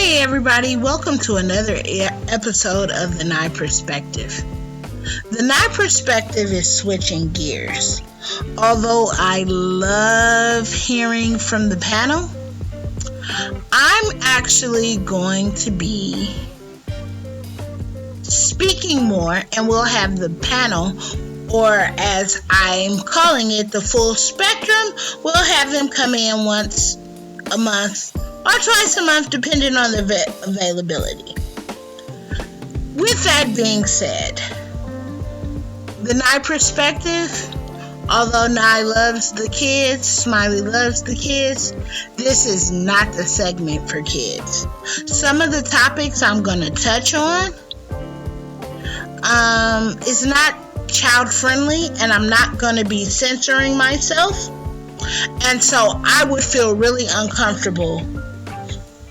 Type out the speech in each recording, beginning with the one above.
Hey everybody, welcome to another episode of The Nye Perspective. The Nye Perspective is switching gears. Although I love hearing from the panel, I'm actually going to be speaking more, and we'll have the panel, or as I'm calling it, the full spectrum. We'll have them come in once a month or twice a month, depending on the availability. With that being said, the Nye Perspective, although Nye loves the kids, Smiley loves the kids, this is not the segment for kids. Some of the topics I'm going to touch on is not child friendly, and I'm not going to be censoring myself. And so I would feel really uncomfortable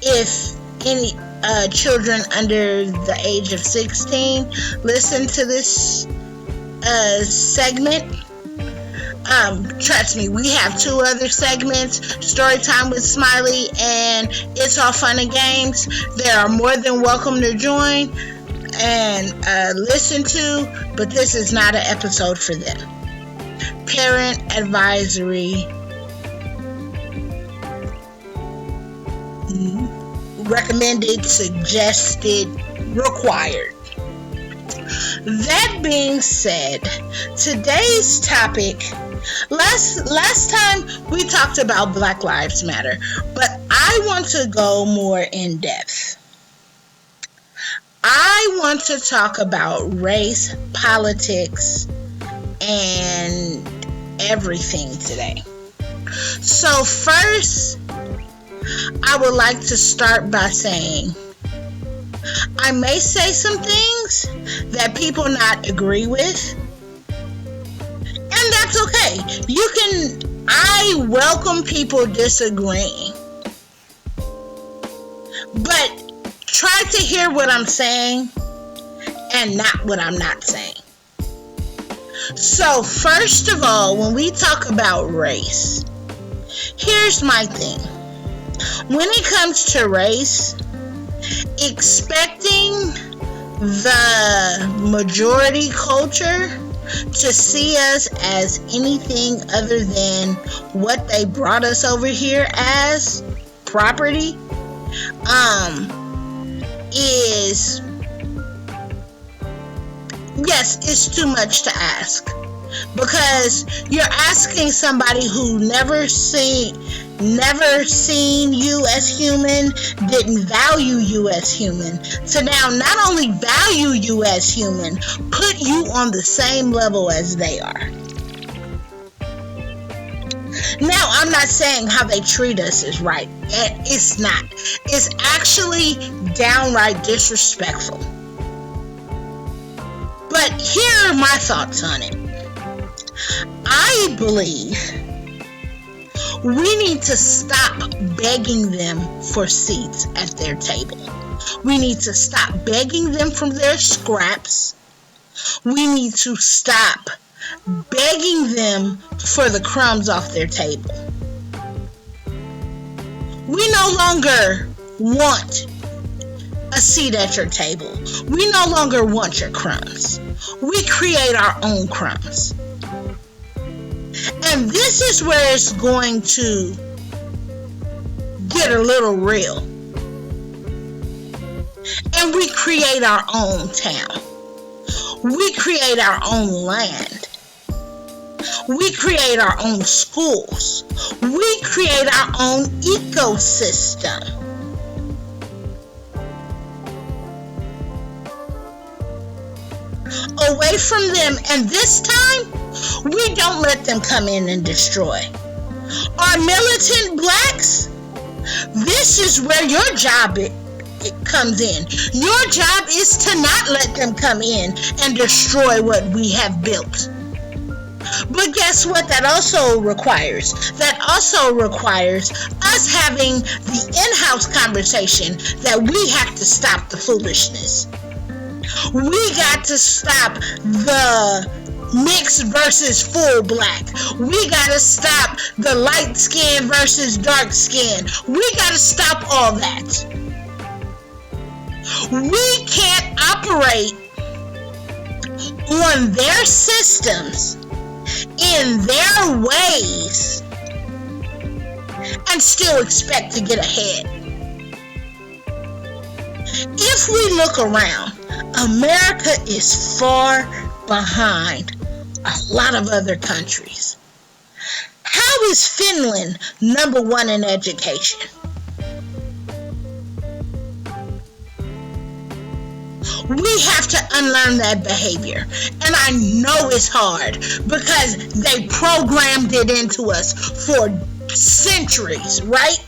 if any children under the age of 16 listen to this segment. Trust me, we have two other segments, Storytime with Smiley and It's All Fun and Games. They are more than welcome to join and listen to, but this is not an episode for them. Parent advisory, recommended, suggested, required. That being said, today's topic, last time we talked about Black Lives Matter, but I want to go more in depth. I want to talk about race, politics, and everything today. So first, I would like to start by saying I may say some things that people not agree with, and that's okay. I welcome people disagreeing, but try to hear what I'm saying and not what I'm not saying. So first of all, when we talk about race, here's my thing. When it comes to race, expecting the majority culture to see us as anything other than what they brought us over here as, property, it's too much to ask, because you're asking somebody who never seen you as human, didn't value you as human, to now not only value you as human, put you on the same level as they are. Now, I'm not saying how they treat us is right. It's not. It's actually downright disrespectful. But here are my thoughts on it. I believe we need to stop begging them for seats at their table. We need to stop begging them for their scraps. We need to stop begging them for the crumbs off their table. We no longer want a seat at your table. We no longer want your crumbs. We create our own crumbs. And this is where it's going to get a little real. And we create our own town. We create our own land. We create our own schools. We create our own ecosystem. Away from them, and this time, we don't let them come in and destroy. Our militant blacks, this is where your job it comes in. Your job is to not let them come in and destroy what we have built. But guess what that also requires? That also requires us having the in-house conversation that we have to stop the foolishness. We got to stop the mixed versus full black. We gotta stop the light skin versus dark skin. We gotta stop all that. We can't operate on their systems, in their ways, and still expect to get ahead. If we look around, America is far behind a lot of other countries. How is Finland number one in education? We have to unlearn that behavior. And I know it's hard because they programmed it into us for centuries, right?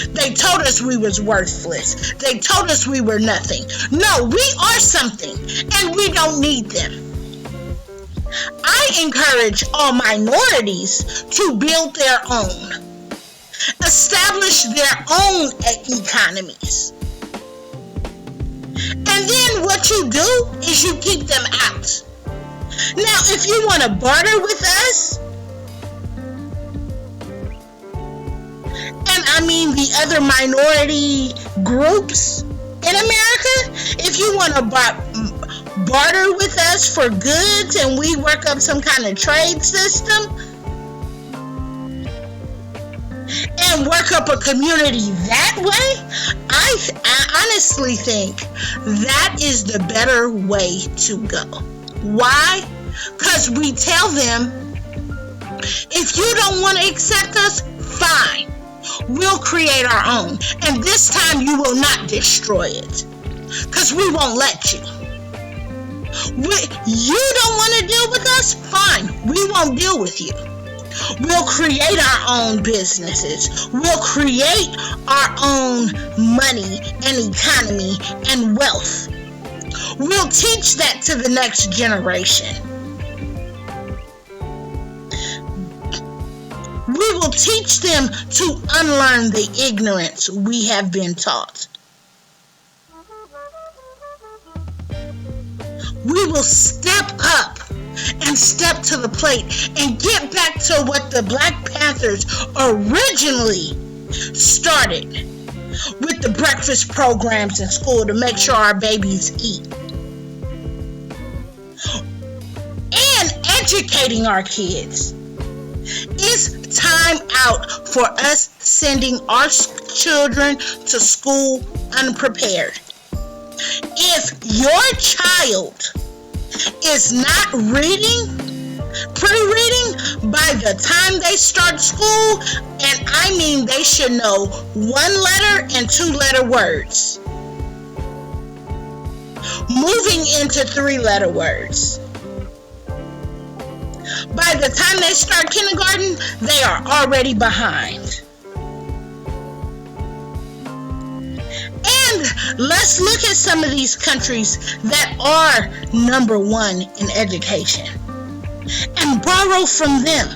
They told us we was worthless. They told us we were nothing. No, we are something, and we don't need them. I encourage all minorities to build their own, establish their own economies. And then what you do is you keep them out. Now, if you want to barter with us, and I mean the other minority groups in America, if you want to barter with us for goods and we work up some kind of trade system and work up a community that way, I honestly think that is the better way to go. Why? Because we tell them, if you don't want to accept us, fine. We'll create our own. And this time you will not destroy it. Because we won't let you. You don't want to deal with us? Fine. We won't deal with you. We'll create our own businesses. We'll create our own money and economy and wealth. We'll teach that to the next generation. We will teach them to unlearn the ignorance we have been taught. We will step up and step to the plate and get back to what the Black Panthers originally started with the breakfast programs in school to make sure our babies eat. And educating our kids. It's time out for us sending our children to school unprepared. If your child is not reading, pre-reading, by the time they start school, and I mean they should know 1 letter and 2-letter words, moving into 3-letter words. By the time they start kindergarten, they are already behind. And let's look at some of these countries that are number one in education and borrow from them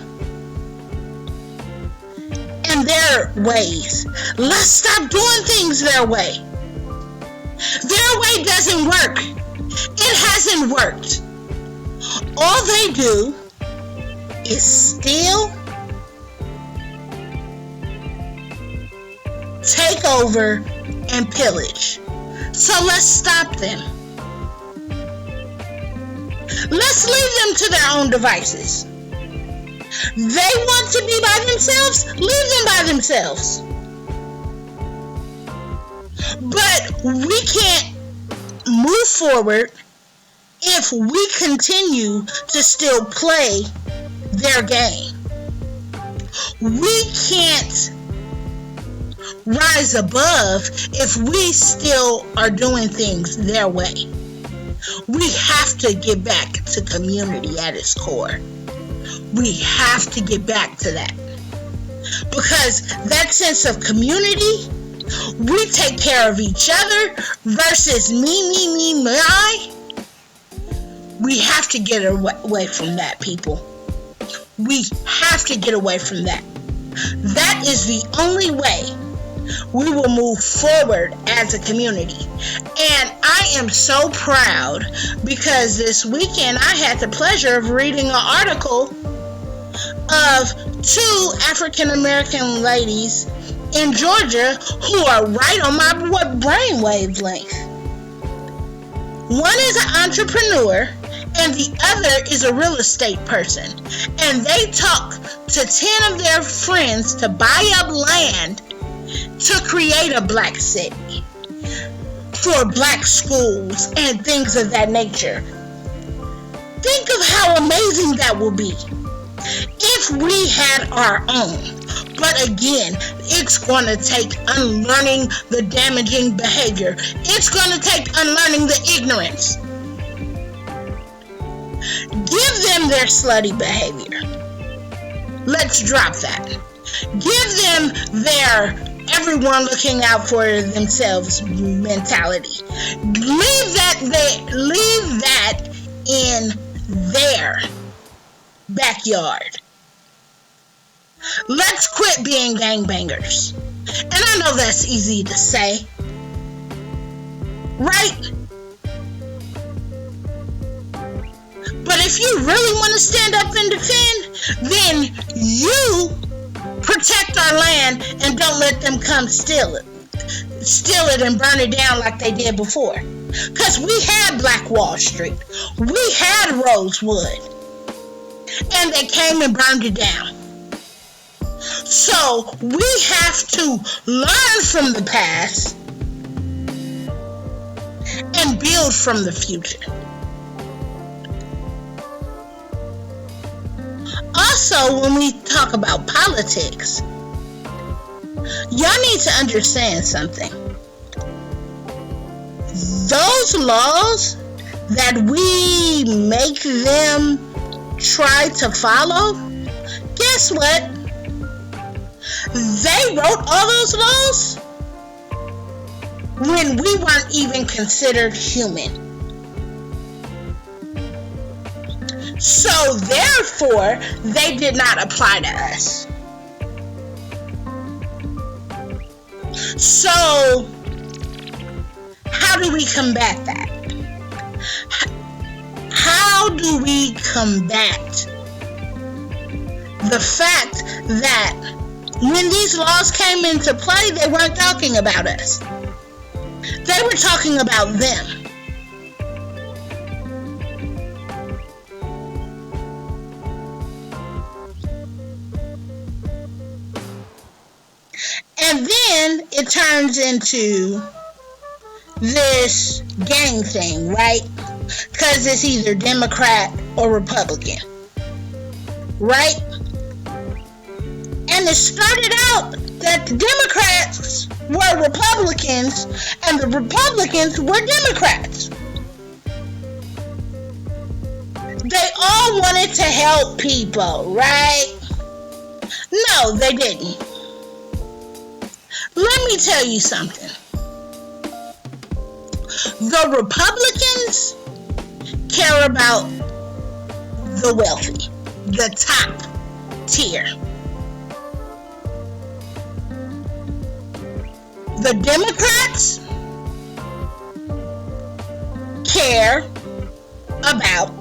and their ways. Let's stop doing things their way. Their way doesn't work. It hasn't worked. All they do is steal, take over, and pillage. So let's stop them. Let's leave them to their own devices. They want to be by themselves, leave them by themselves. But we can't move forward if we continue to still play their game. We can't rise above if we still are doing things their way. We have to get back to community at its core. We have to get back to that. Because that sense of community, we take care of each other versus me, I. We have to get away from that, people. We have to get away from that. That is the only way we will move forward as a community. And I am so proud because this weekend I had the pleasure of reading an article of 2 African American ladies in Georgia who are right on my brain wavelength. One is an entrepreneur and the other is a real estate person. And they talk to 10 of their friends to buy up land to create a black city for black schools and things of that nature. Think of how amazing that will be if we had our own. But again, it's going to take unlearning the damaging behavior. It's going to take unlearning the ignorance. Give them their slutty behavior. Let's drop that. Give them their everyone looking out for themselves mentality. Leave that in their backyard. Let's quit being gangbangers. And I know that's easy to say, right? But if you really want to stand up and defend, then you protect our land and don't let them come steal it and burn it down like they did before. Because we had Black Wall Street. We had Rosewood. And they came and burned it down. So we have to learn from the past and build from the future. Also, when we talk about politics, y'all need to understand something. Those laws that we make them try to follow, guess what? They wrote all those laws when we weren't even considered human. So therefore, they did not apply to us. So how do we combat that? How do we combat the fact that when these laws came into play, they weren't talking about us. They were talking about them. And then it turns into this gang thing, right? Because it's either Democrat or Republican, right? And it started out that the Democrats were Republicans and the Republicans were Democrats. They all wanted to help people, right? No, they didn't. Let me tell you something. The Republicans care about the wealthy, the top tier. The Democrats care about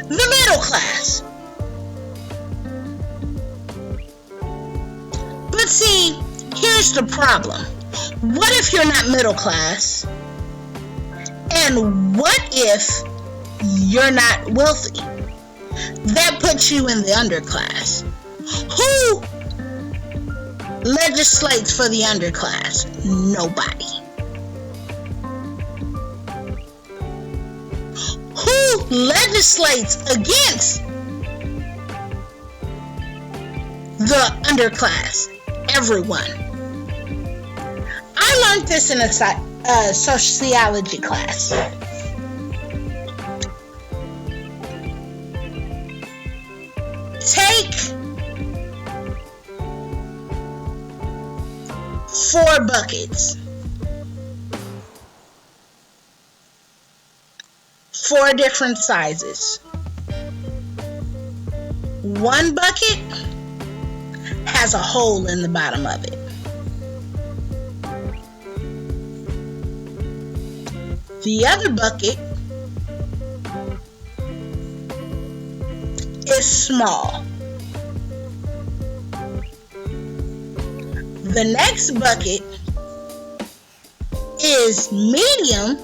the middle class. But see, here's the problem. What if you're not middle class? And what if you're not wealthy? That puts you in the underclass. Who legislates for the underclass? Nobody. Who legislates against the underclass? Everyone. I learned this in a sociology class. Take 4 buckets. 4 different sizes. One bucket has a hole in the bottom of it. The other bucket is small. The next bucket is medium,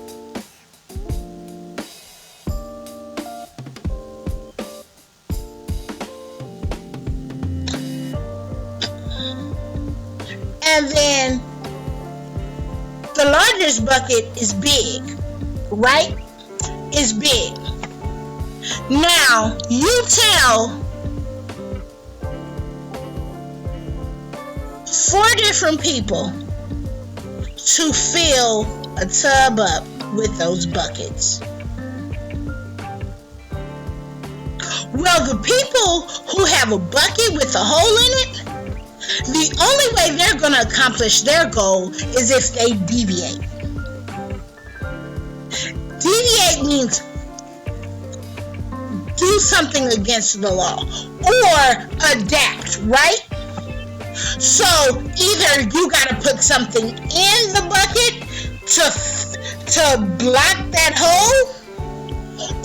Sanders bucket is big, right? It's big. Now, you tell 4 different people to fill a tub up with those buckets. Well, the people who have a bucket with a hole in it, the only way they're going to accomplish their goal is if they deviate. Deviate means do something against the law or adapt, right? So either you got to put something in the bucket to block that hole,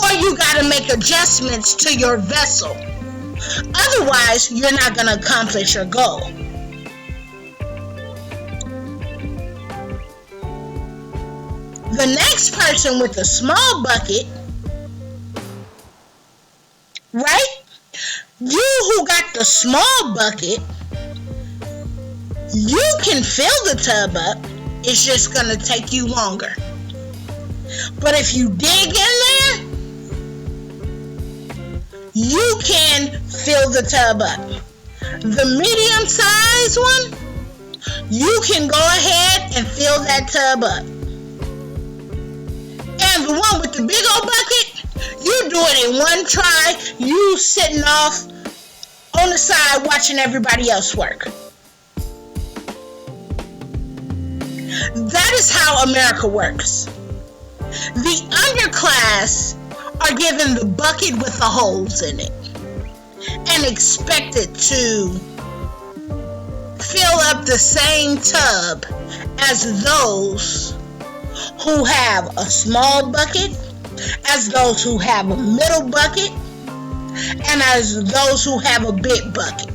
or you got to make adjustments to your vessel. Otherwise, you're not going to accomplish your goal. The next person with a small bucket, right? You who got the small bucket, you can fill the tub up. It's just going to take you longer. But if you dig in there, you can fill the tub up. The medium size one, you can go ahead and fill that tub up. And the one with the big old bucket, you do it in one try. You sitting off on the side watching everybody else work. That is how America works. The underclass are given the bucket with the holes in it and expected to fill up the same tub as those who have a small bucket, as those who have a middle bucket, and as those who have a big bucket.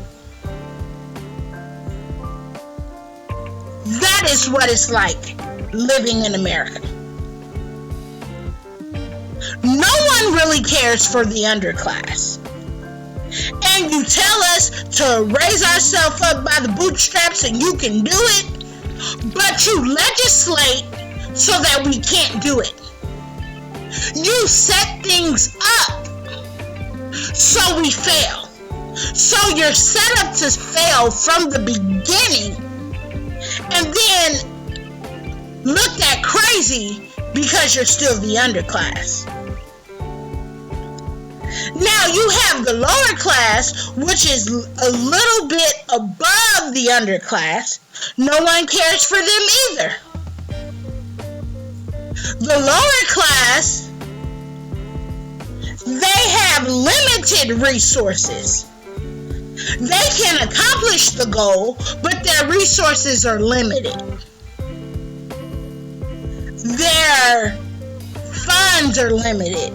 That is what it's like living in America. No one really cares for the underclass. And you tell us to raise ourselves up by the bootstraps and you can do it, but you legislate so that we can't do it. You set things up so we fail. So you're set up to fail from the beginning and then looked at crazy because you're still the underclass. Now you have the lower class, which is a little bit above the underclass. No one cares for them either. The lower class, they have limited resources. They can accomplish the goal, but their resources are limited. Their funds are limited.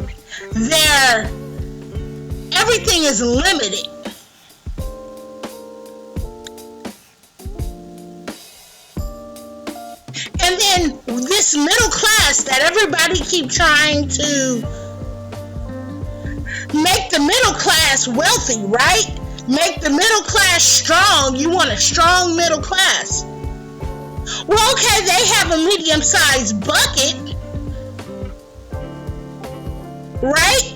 Everything is limited. And then this middle class that everybody keep trying to make the middle class wealthy, right? Make the middle class strong. You want a strong middle class. Well, okay, they have a medium-sized bucket, right?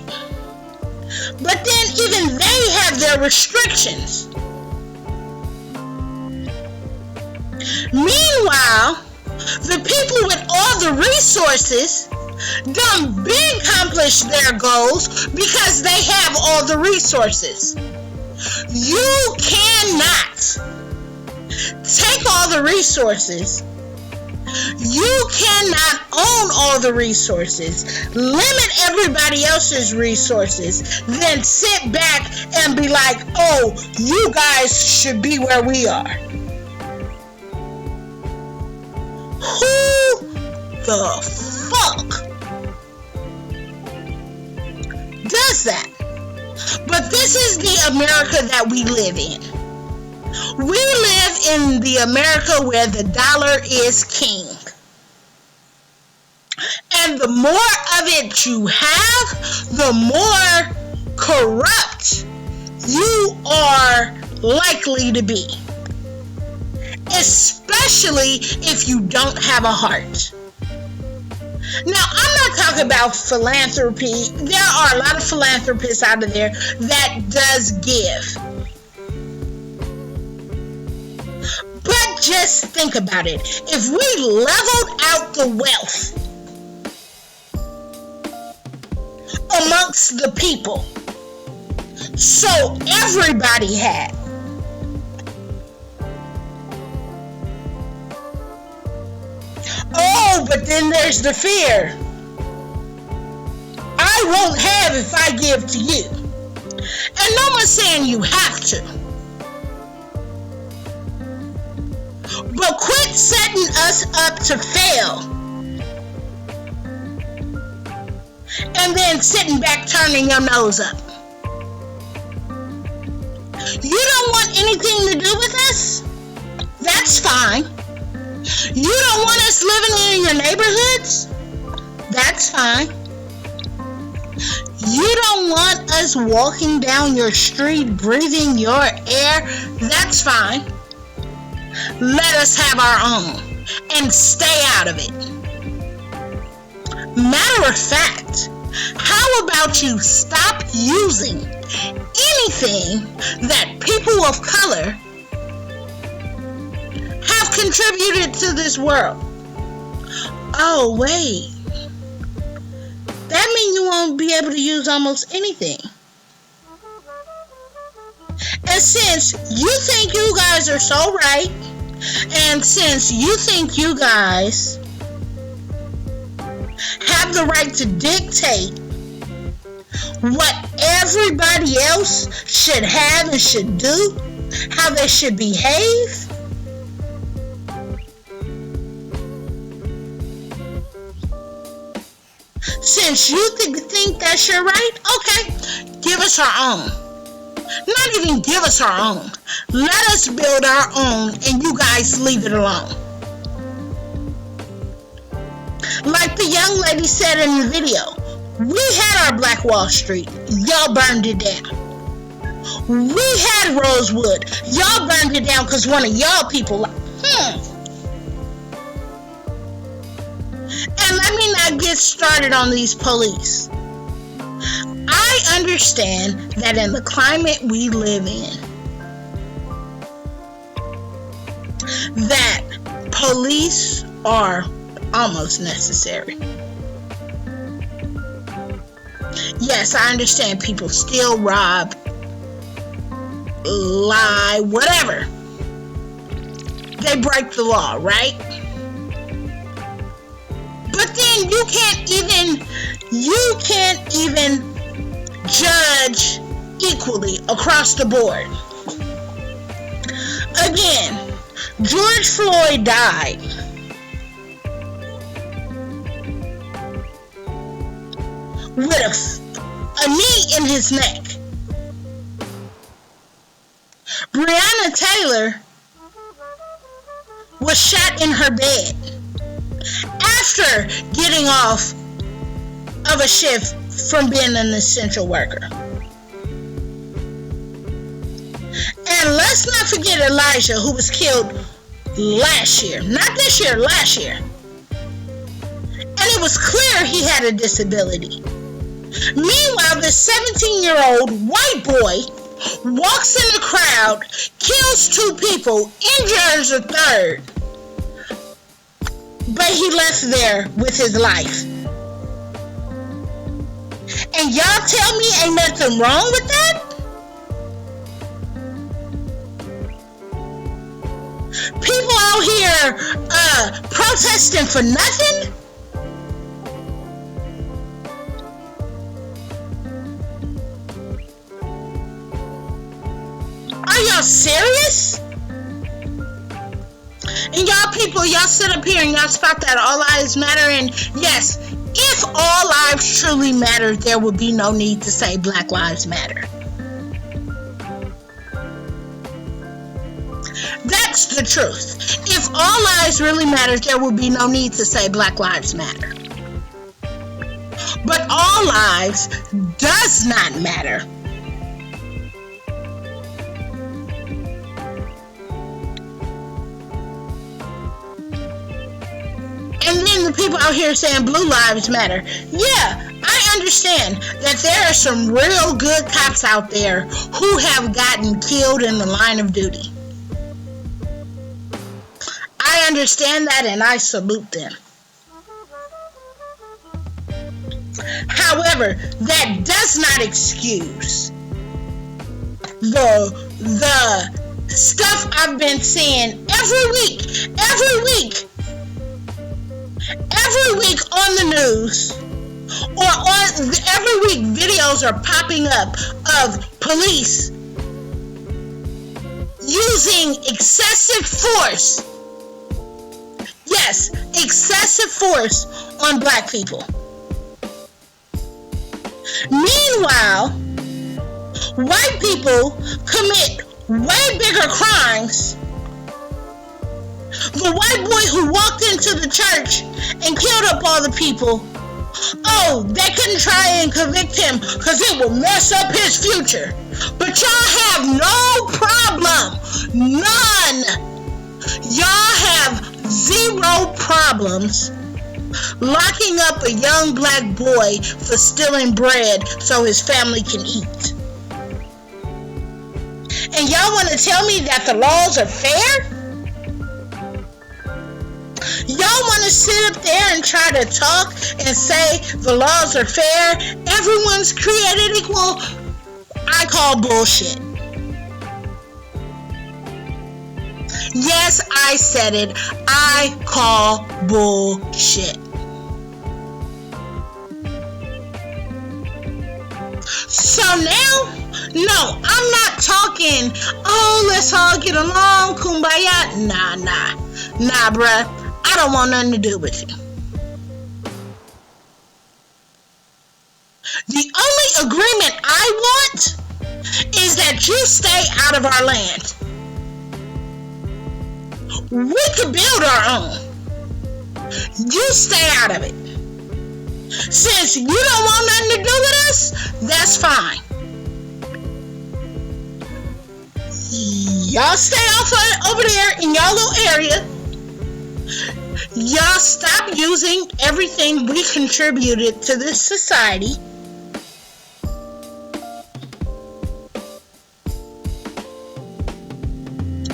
But then even they have their restrictions. Meanwhile, the people with all the resources don't accomplish their goals because they have all the resources. You cannot take all the resources. You cannot own all the resources, limit everybody else's resources, then sit back and be like, oh, you guys should be where we are. Who the fuck does that? But this is the America that we live in. We live in the America where the dollar is king. And the more of it you have, the more corrupt you are likely to be. Especially if you don't have a heart. Now, I'm not talking about philanthropy. There are a lot of philanthropists out of there that does give. But just think about it. If we leveled out the wealth amongst the people, so everybody had, oh, but then there's the fear. I won't have if I give to you. And no one's saying you have to. But quit setting us up to fail. And then sitting back turning your nose up. You don't want anything to do with us? That's fine. You don't want us living in your neighborhoods? That's fine. You don't want us walking down your street breathing your air? That's fine. Let us have our own and stay out of it. Matter of fact, how about you stop using anything that people of color have contributed to this world? Oh, wait. That means you won't be able to use almost anything. And since you think you guys are so right, and since you think you guys have the right to dictate what everybody else should have and should do, how they should behave, since you think that's your right, okay, give us our own. Not even give us our own. Let us build our own and you guys leave it alone. Like the young lady said in the video, we had our Black Wall Street. Y'all burned it down. We had Rosewood. Y'all burned it down because one of y'all people And let me not get started on these police. I understand that in the climate we live in, that police are almost necessary. Yes, I understand people steal, rob, lie, whatever. They break the law, right? But then you can't even judge equally across the board. Again, George Floyd died with a knee in his neck. Breonna Taylor was shot in her bed after getting off of a shift from being an essential worker. And let's not forget Elijah, who was killed last year. Not this year, last year. And it was clear he had a disability. Meanwhile, this 17-year-old white boy walks in the crowd, kills 2 people, injures a 3rd, but he left there with his life. And y'all tell me ain't nothing wrong with that? People out here protesting for nothing? Are y'all serious? And y'all people, y'all sit up here and y'all spout that all lives matter. And yes, if all lives truly matter, there would be no need to say Black Lives Matter. That's the truth. If all lives really matter, there would be no need to say Black Lives Matter. But all lives does not matter. And then the people out here saying blue lives matter. Yeah, I understand that there are some real good cops out there who have gotten killed in the line of duty. I understand that and I salute them. However, that does not excuse the stuff I've been seeing every week on the news, or every week videos are popping up of police using excessive force. Yes, excessive force on black people. Meanwhile, white people commit way bigger crimes. The white boy who walked into the church and killed up all the people, oh, they couldn't try and convict him because it will mess up his future. But y'all have no problem, none. Y'all have zero problems locking up a young black boy for stealing bread so his family can eat. And y'all want to tell me that the laws are fair? Y'all want to sit up there and try to talk and say the laws are fair? Everyone's created equal? I call bullshit. Yes, I said it. I call bullshit. So now, no, I'm not talking, oh, let's all get along, kumbaya. Nah, bruh. I don't want nothing to do with you. The only agreement I want is that you stay out of our land. We could build our own. You stay out of it. Since you don't want nothing to do with us, that's fine. Y'all stay off over there in y'all little area. Y'all stop using everything we contributed to this society.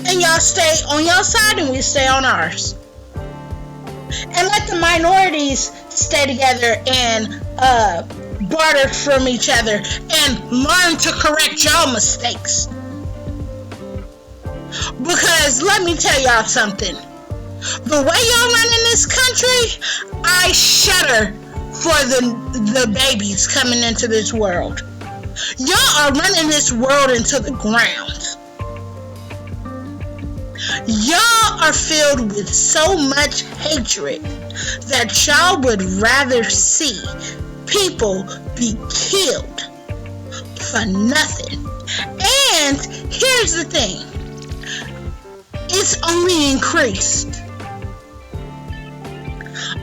And y'all stay on your side and we stay on ours. And let the minorities stay together and barter from each other and learn to correct y'all mistakes. Because let me tell y'all something. The way y'all running this country, I shudder for the babies coming into this world. Y'all are running this world into the ground. Y'all are filled with so much hatred that y'all would rather see people be killed for nothing. And here's the thing. It's only increased.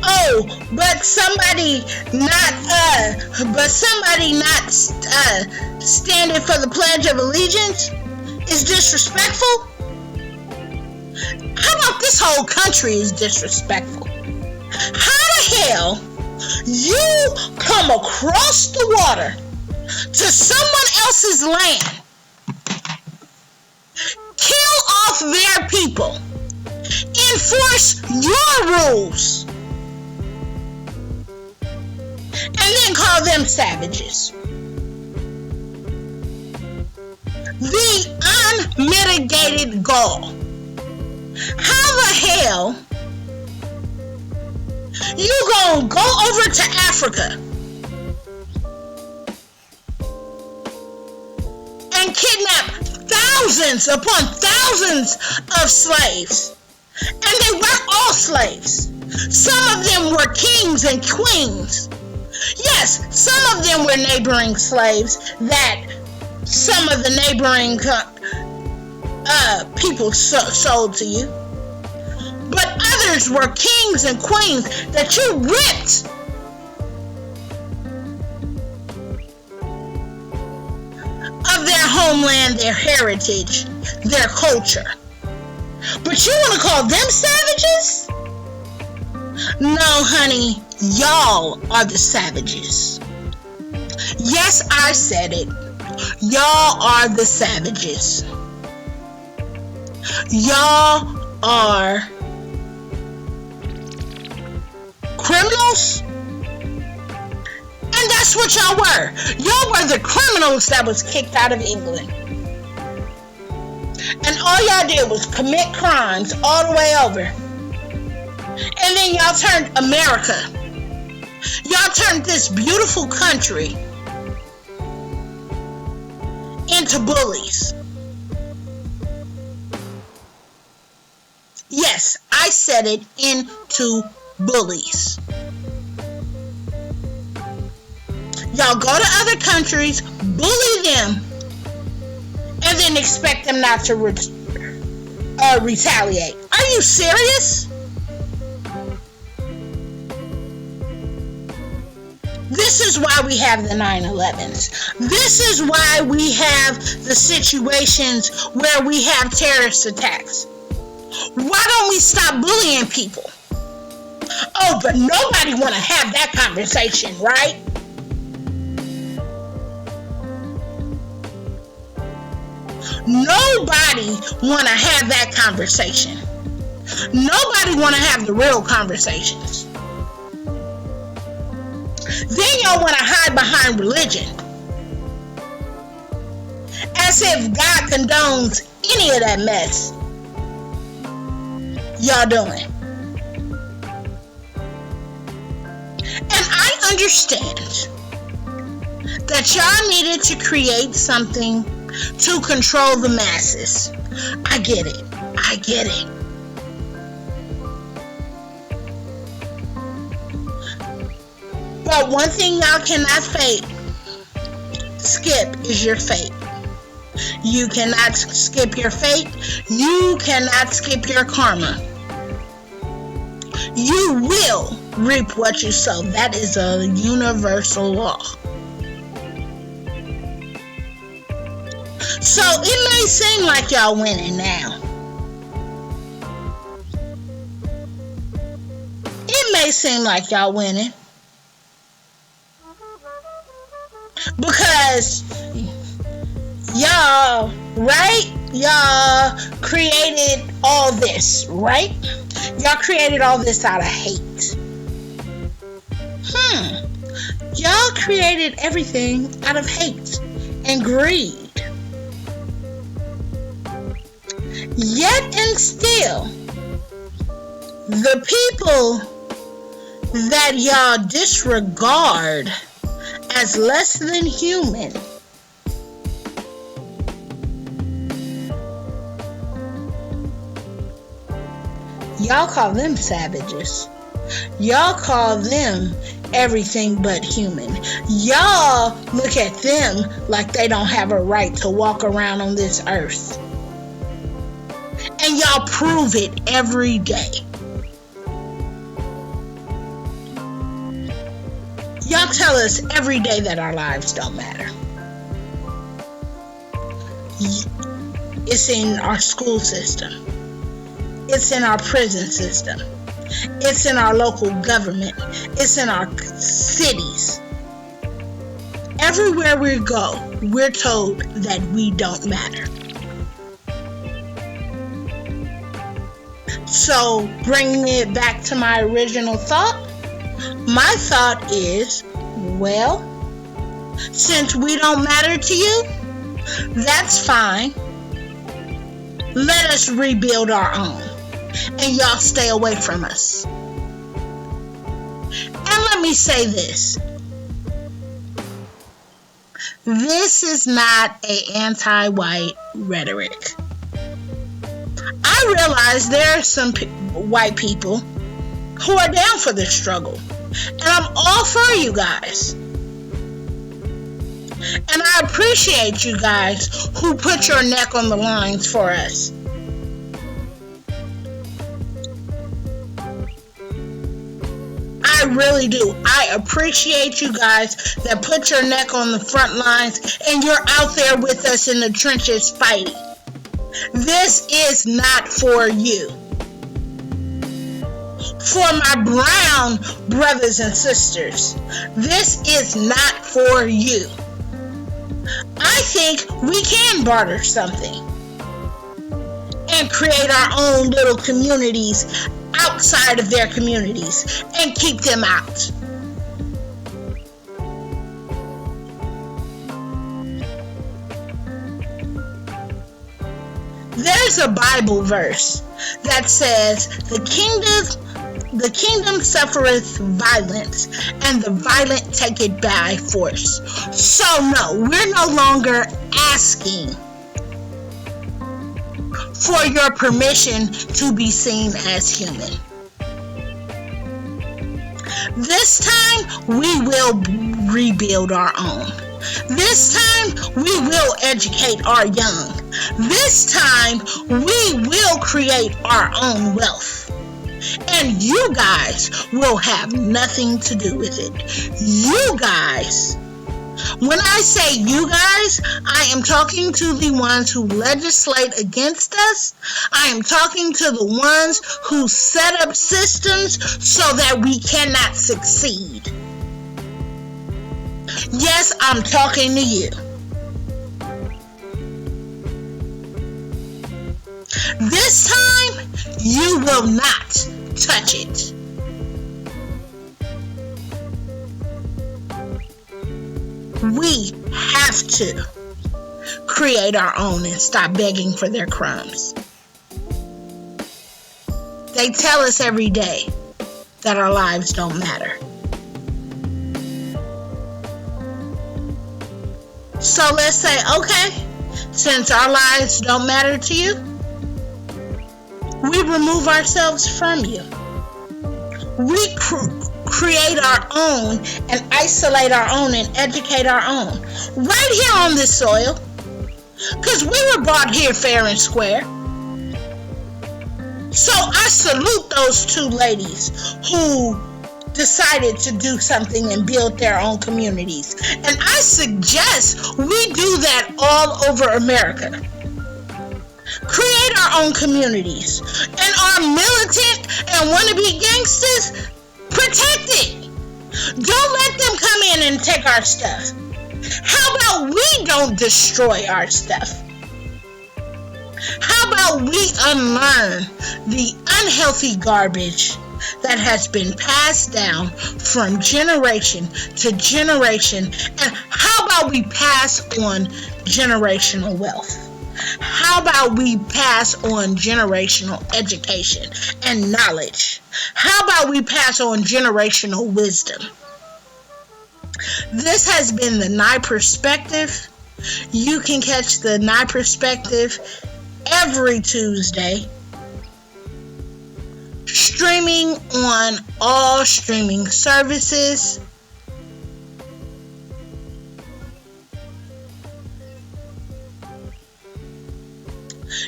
Oh, but somebody not standing for the Pledge of Allegiance is disrespectful? How about this whole country is disrespectful? How the hell you come across the water to someone else's land, kill off their people, enforce your rules, and then call them savages? The unmitigated gall. How the hell you gonna go over to Africa and kidnap thousands upon thousands of slaves? And they weren't all slaves. Some of them were kings and queens. Yes, some of them were neighboring slaves that some of the neighboring people sold to you. But others were kings and queens that you ripped of their homeland, their heritage, their culture. But you want to call them savages? No, honey, y'all are the savages. Yes, I said it. Y'all are the savages. Y'all are criminals. And that's what y'all were. Y'all were the criminals that was kicked out of England. And all y'all did was commit crimes all the way over. And then y'all turned America. Y'all turned this beautiful country into bullies. Yes, I said it, into bullies. Y'all go to other countries, bully them, and then expect them not to retaliate. Are you serious? This is why we have the 9/11s. This is why we have the situations where we have terrorist attacks. Why don't we stop bullying people? Oh, but nobody want to have that conversation, right? Nobody want to have that conversation. Nobody want to have the real conversations. Then y'all want to hide behind religion. As if God condones any of that mess y'all doing. And I understand that y'all needed to create something to control the masses. I get it. I get it. But one thing y'all cannot skip is your fate. You cannot skip your fate. You cannot skip your karma. You will reap what you sow. That is a universal law. So it may seem like y'all winning now. It may seem like y'all winning. Because y'all, right? Y'all created all this, right? Y'all created all this out of hate. Y'all created everything out of hate and greed. Yet and still, the people that y'all disregard as less than human y'all call them savages. Y'all call them everything but human. Y'all look at them like they don't have a right to walk around on this earth. And y'all prove it every day. Y'all tell us every day that our lives don't matter. It's in our school system. It's in our prison system. It's in our local government. It's in our cities. Everywhere we go, we're told that we don't matter. So, bringing it back to my original thought, my thought is, well, since we don't matter to you, that's fine. Let us rebuild our own. And y'all stay away from us. And let me say this. This is not an anti-white rhetoric. I realize there are some white people who are down for this struggle. And I'm all for you guys. And I appreciate you guys who put your neck on the lines for us. I really do. I appreciate you guys that put your neck on the front lines and you're out there with us in the trenches fighting. This is not for you. For my brown brothers and sisters, this is not for you. I think we can barter something and create our own little communities outside of their communities and keep them out. There's a Bible verse that says, the kingdom suffereth violence, and the violent take it by force. So no, we're no longer asking for your permission to be seen as human. This time, we will rebuild our own. This time, we will educate our young. This time, we will create our own wealth. And you guys will have nothing to do with it. You guys. When I say you guys, I am talking to the ones who legislate against us. I am talking to the ones who set up systems so that we cannot succeed. Yes, I'm talking to you. This time, you will not touch it. We have to create our own and stop begging for their crumbs. They tell us every day that our lives don't matter. So let's say, okay, since our lives don't matter to you, we remove ourselves from you. We create our own and isolate our own and educate our own right here on this soil, because we were brought here fair and square. So I salute those two ladies who decided to do something and build their own communities, and I suggest we do that all over America. Create our own communities, and our militant and wannabe gangsters, protect it. Don't let them come in and take our stuff. How about we don't destroy our stuff? How about we unlearn the unhealthy garbage that has been passed down from generation to generation, and how about we pass on generational wealth? How about we pass on generational education and knowledge? How about we pass on generational wisdom? This has been the Nye Perspective. You can catch the Nye Perspective every Tuesday, streaming on all streaming services.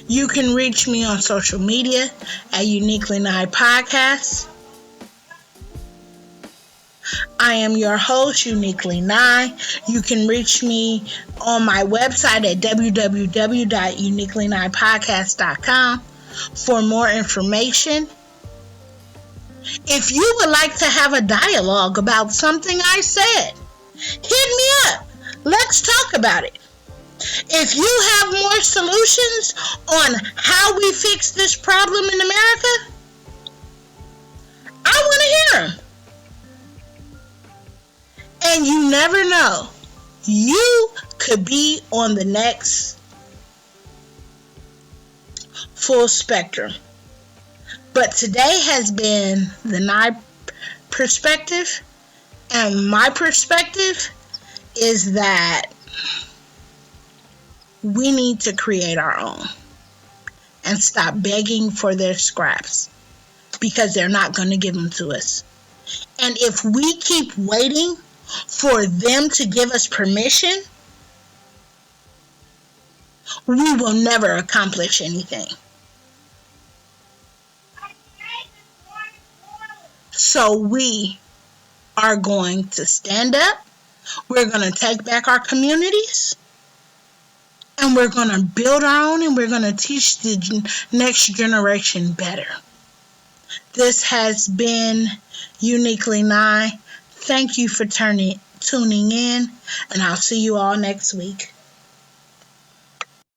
You can reach me on social media at Uniquely Nye Podcast. I am your host, Uniquely Nye. You can reach me on my website at www.uniquelynayepodcast.com for more information. If you would like to have a dialogue about something I said, hit me up. Let's talk about it. If you have more solutions on how we fix this problem in America, I want to hear them. And you never know, you could be on the next Full Spectrum. But today has been the Nye Perspective, and my perspective is that we need to create our own and stop begging for their scraps, because they're not going to give them to us. And if we keep waiting for them to give us permission, we will never accomplish anything. So we are going to stand up. We're going to take back our communities. And we're going to build our own, and we're going to teach the next generation better. This has been Uniquely Nye. Thank you for tuning in, and I'll see you all next week.